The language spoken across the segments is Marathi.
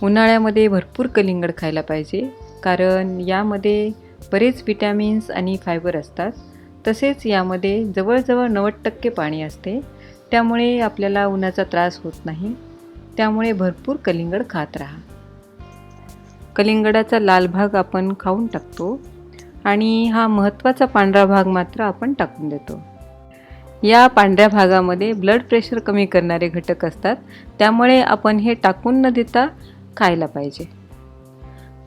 उन्हाळ्यामध्ये भरपूर कलिंगड खायला पाहिजे, कारण यामध्ये बरेच विटॅमिन्स आणि फायबर असतात. तसेच यामध्ये जवळजवळ 90% पाणी असते, त्यामुळे आपल्याला उन्हाचा त्रास होत नाही. त्यामुळे भरपूर कलिंगड खात राहा. कलिंगडाचा लाल भाग आपण खाऊन टाकतो आणि हा महत्त्वाचा पांढरा भाग मात्र आपण टाकून देतो. या पांढऱ्या भागामध्ये ब्लड प्रेशर कमी करणारे घटक असतात, त्यामुळे आपण हे टाकून न देता खायला पाहिजे.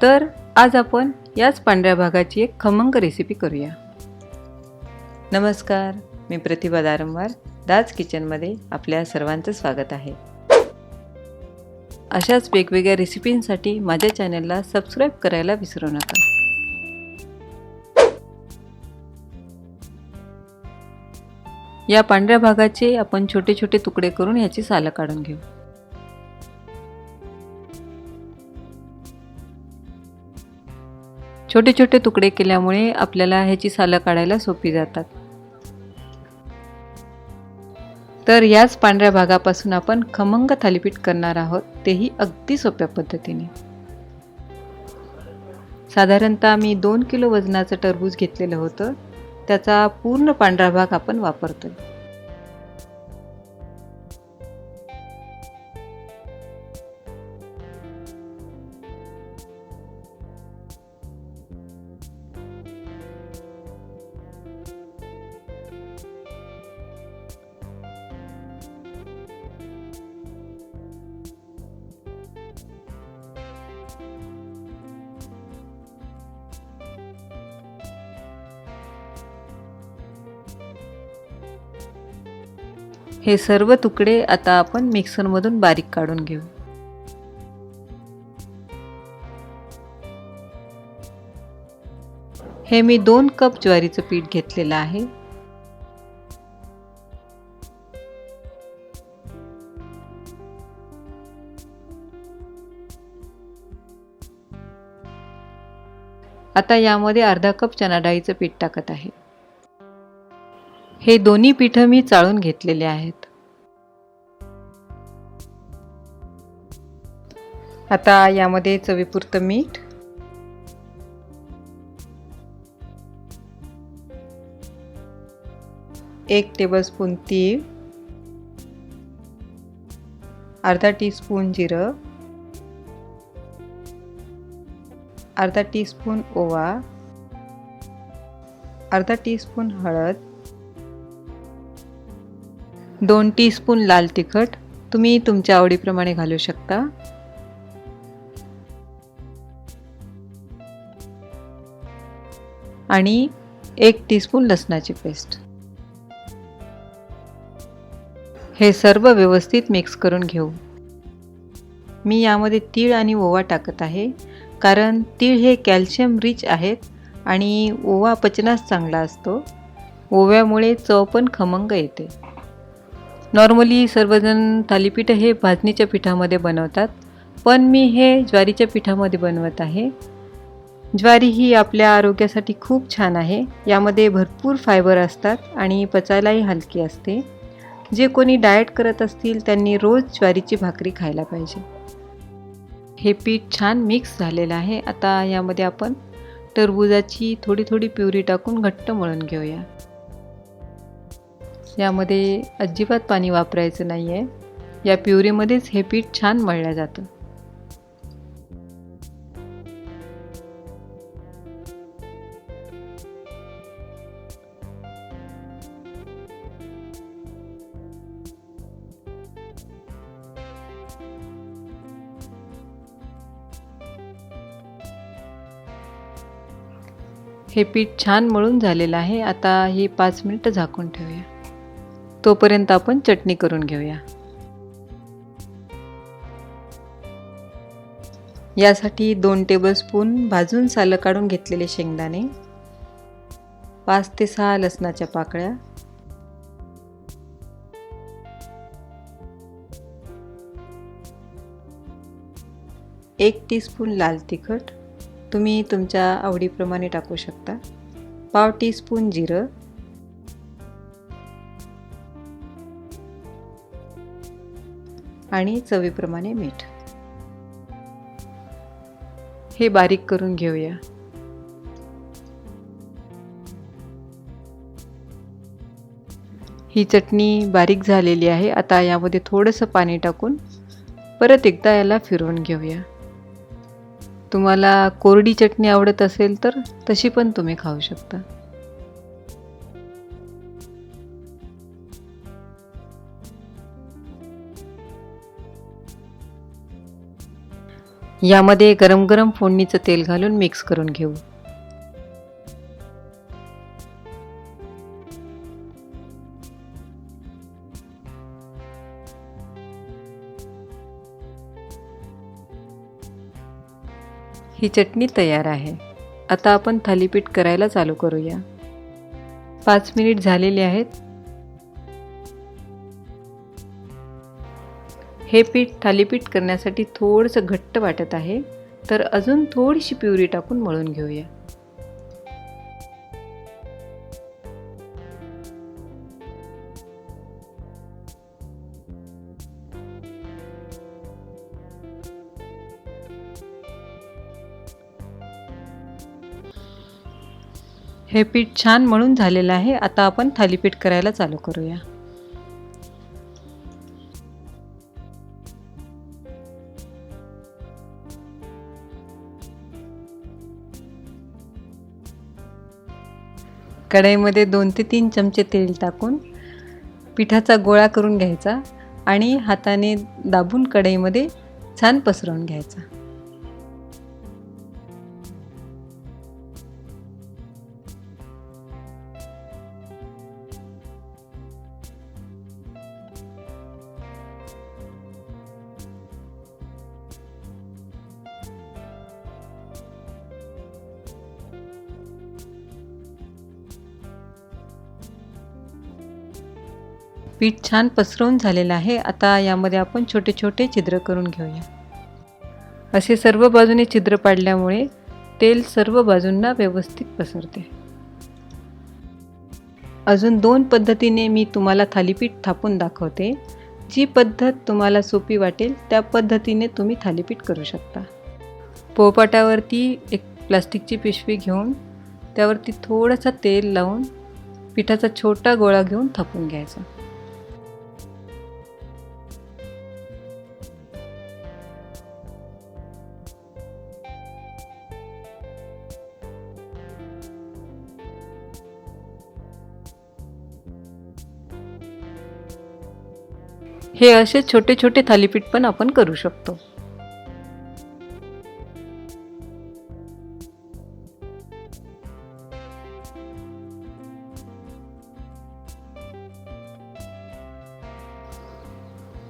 तर आज आपण याच पांढऱ्या भागाची एक खमंग रेसिपी करूया. नमस्कार, मी प्रतिभा दारंवार. दाज किचनमध्ये आपल्या सर्वांचं स्वागत आहे. अशाच वेगवेगळ्या रेसिपींसाठी माझ्या चॅनलला सबस्क्राईब करायला विसरू नका. या पांढऱ्या भागाचे आपण छोटे छोटे तुकडे करून याची सालं काढून घेऊ. छोटे छोटे तुकडे केल्यामुळे आपल्याला ह्याची सालं काढायला सोपी जातात. तर याच पांढऱ्या भागापासून आपण खमंग थालीपीठ करणार आहोत, तेही अगदी सोप्या पद्धतीने. साधारणतः मी 2 किलो वजनाचं टरबूज घेतलेलं होतं, त्याचा पूर्ण पांढरा भाग आपण वापरतोय. हे सर्व तुकडे आता आपण मिक्सरमधून बारीक काढून घेऊ. हे मी 2 कप ज्वारीचं पीठ घेतलेलं आहे. आता यामध्ये अर्धा कप चणा डाळीचं पीठ टाकत आहे. हे दोन्ही पीठं मी चाळून घेतलेले आहेत. आता यामध्ये चवीपुरतं मीठ, एक टेबलस्पून तीळ, अर्धा टीस्पून जिरं, अर्धा टीस्पून ओवा, अर्धा टीस्पून हळद, 2 टीस्पून लाल तिखट, तुम्ही तुमच्या आवडीप्रमाणे घालू शकता, आणि 1 टीस्पून लसणाची पेस्ट. हे सर्व व्यवस्थित मिक्स करून घेऊ. मी यामध्ये तीळ आणि ओवा टाकत आहे, कारण तीळ हे कॅल्शियम रिच आहेत आणि ओवा पचनास चांगला असतो. ओव्यामुळे चव पण खमंग येते. नॉर्मली सर्वजण थालीपीठ हे भाजणीच्या पिठामध्ये बनवतात, पण मी हे ज्वारीच्या पिठामध्ये बनवत आहे. ज्वारी ही आपल्या आरोग्यासाठी खूप छान आहे. यामध्ये भरपूर फायबर असतात आणि पचायलाही हलकी असते. जे कोणी डाएट करत असतील त्यांनी रोज ज्वारीची भाकरी खायला पाहिजे. हे पीठ छान मिक्स झालेलं आहे. आता यामध्ये आपण टरबूजाची थोडी थोडी प्युरी टाकून घट्ट मळून घेऊया. यामध्ये अजिबात पाणी वापरायचं नाही आहे. या प्युरीमध्येच हे पीठ छान मळलं जातं. हे पीठ छान मळून झालेलं आहे. आता हे 5 मिनिटं झाकून ठेवूया. तोपर्यंत आपण चटणी करून घेऊया. यासाठी 2 टेबलस्पून भाजून सालं काढून घेतलेले शेंगदाणे, 5 ते 6 लसणाच्या पाकळ्या, 1 टीस्पून लाल तिखट, तुम्ही तुमच्या आवडीप्रमाणे टाकू शकता, पाव टीस्पून जिरं, आणि चवीप्रमाणे मीठ. हे बारीक करून घेऊया. ही चटणी बारीक झालेली आहे. आता यामध्ये थोडंसं पाणी टाकून परत एकदा याला फिरवून घेऊया. तुम्हाला कोरडी चटणी आवडत असेल तर तशी पण तुम्ही खाऊ शकता. यामध्ये गरम गरम फोडणीचं तेल घालून मिक्स करून घेऊ. ही चटणी तयार आहे. आता आपण थालीपीठ करायला चालू करूया. 5 मिनिट झालेले आहेत. हे पीठ थालीपीठ करण्यासाठी थोडंसं घट्ट वाटत आहे, तर अजून थोडीशी प्युरी टाकून मळून घेऊया. हे पीठ छान मळून झालेलं आहे. आता आपण थालीपीठ करायला चालू करूया. कढईमध्ये 2 ते 3 चमचे तेल टाकून पिठाचा गोळा करून घ्यायचा आणि हाताने दाबून कढईमध्ये छान पसरवून घ्यायचा. पीठ छान पसरवून झालेलं आहे. आता यामध्ये आपण छोटे छोटे छिद्र करून घेऊया. असे सर्व बाजूने छिद्र पाडल्यामुळे तेल सर्व बाजूंना व्यवस्थित पसरते. अजून 2 पद्धतीने मी तुम्हाला थालीपीठ थापून दाखवते. जी पद्धत तुम्हाला सोपी वाटेल त्या पद्धतीने तुम्ही थालीपीठ करू शकता. पोळपाटावरती एक प्लास्टिकची पिशवी घेऊन त्यावरती थोडंसं तेल लावून पिठाचा छोटा गोळा घेऊन थापून घ्यायचा. हे असे छोटे छोटे थालीपीठ पण आपण करू शकतो.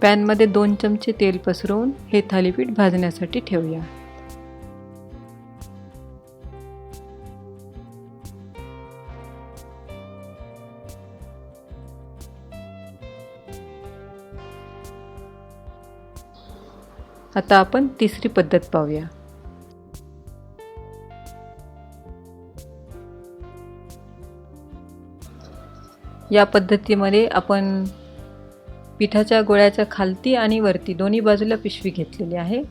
पॅनमध्ये 2 चमचे तेल पसरवून हे थालीपीठ भाजण्यासाठी ठेवूया. आता आपण तिसरी पद्धत पाहूया. या पद्धतीमध्ये आपण पिठाच्या गोळ्याच्या खालती आणि वरती दोन्ही बाजूला पिशवी घेतलेली आहे.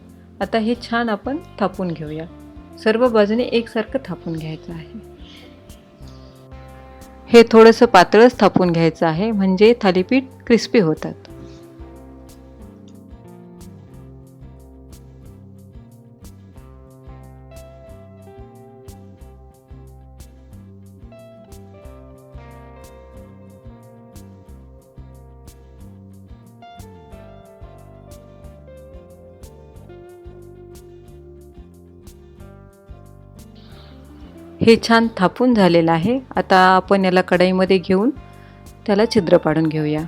आता हे छान आपण थापून घेऊया. सर्व बाजूने एकसारखं थापून घ्यायचं आहे. हे थोडंसं पातळच थापून घ्यायचं आहे, म्हणजे थालीपीठ क्रिस्पी होतात. हे छान थापून झालेलं आहे. आता आपण याला कढईमध्ये घेऊन त्याला छिद्र पाडून घेऊया.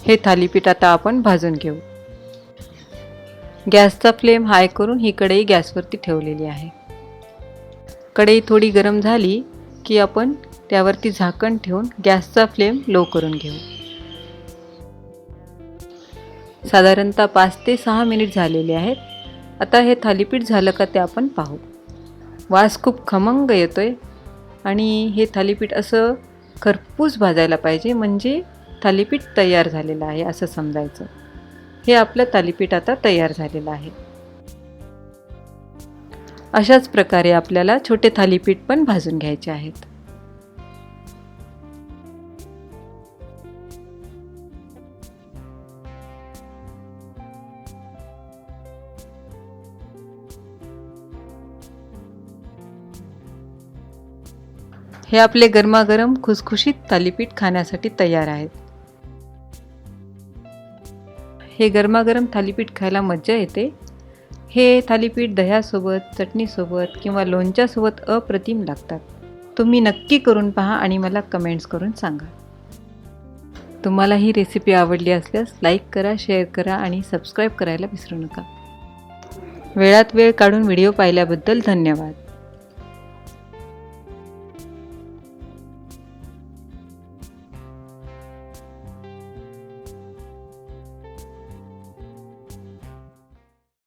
हे थालीपीठ आता आपण भाजून घेऊ. गॅसचा फ्लेम हाय करून ही कढई गॅसवरती ठेवलेली आहे. कढई थोडी गरम झाली की आपण त्यावरती झाकण ठेवून गॅसचा फ्लेम लो करून घेऊ. साधारणतः 5 ते 6 मिनिट झालेले आहेत. आता हे थालीपीठ झालं का ते आपण पाहू. वास खूप खमंग येतोय आणि हे थालीपीठ असं खरपूस भाजायला पाहिजे, म्हणजे थालीपीठ तयार झालेलं आहे असं समजायचं. हे आपलं थालीपीठ आता तयार झालेलं आहे. अशाच प्रकारे आपल्याला छोटे थालीपीठ पण भाजून घ्यायचे आहेत. हे आपले गरमागरम खुसखुशीत थालीपीठ खाण्यासाठी तयार आहेत. हे गरमागरम थालीपीठ खायला मज्जा येते. हे थालीपीठ दह्यासोबत, चटणीसोबत किंवा लोणच्यासोबत अप्रतिम लागतात. तुम्ही नक्की करून पहा आणि मला कमेंट्स करून सांगा. तुम्हाला ही रेसिपी आवडली असल्यास लाईक करा, शेअर करा आणि सबस्क्राईब करायला विसरू नका. वेळात वेळ काढून व्हिडिओ पाहिल्याबद्दल धन्यवाद.